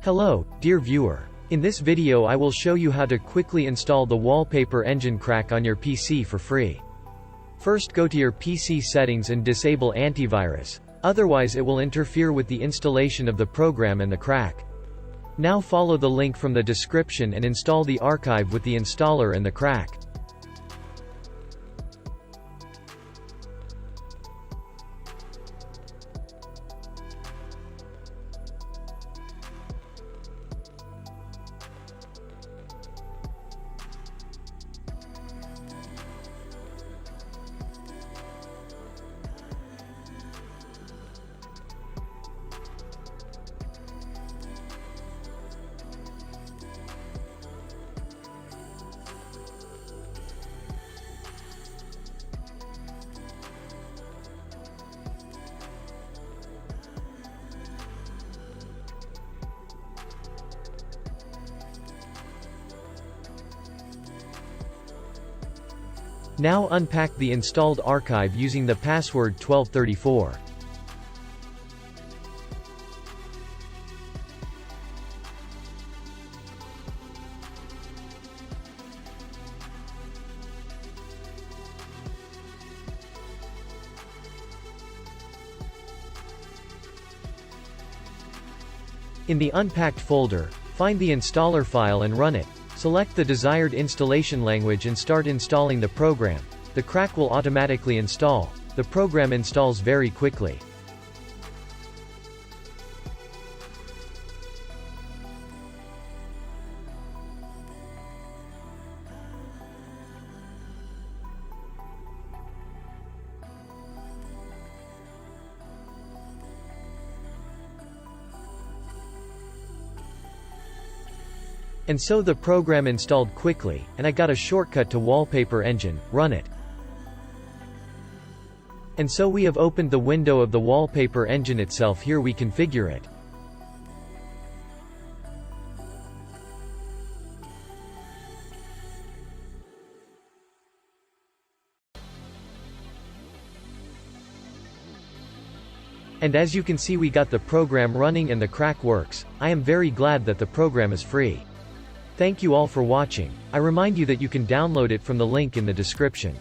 Hello, dear viewer. In this video I will show you how to quickly install the Wallpaper engine crack on your PC for free. First, go to your PC settings and disable antivirus, otherwise it will interfere with the installation of the program and the crack. Now follow the link from the description and install the archive with the installer and the crack. Now unpack the installed archive using the password 1234. In the unpacked folder, find the installer file and run it. Select the desired installation language and start installing the program. The crack will automatically install. The program installs very quickly. And so the program installed quickly, and I got a shortcut to Wallpaper engine, run it. And so we have opened the window of the Wallpaper engine itself. Here we configure it. And as you can see, we got the program running and the crack works. I am very glad that the program is free. Thank you all for watching. I remind you that you can download it from the link in the description.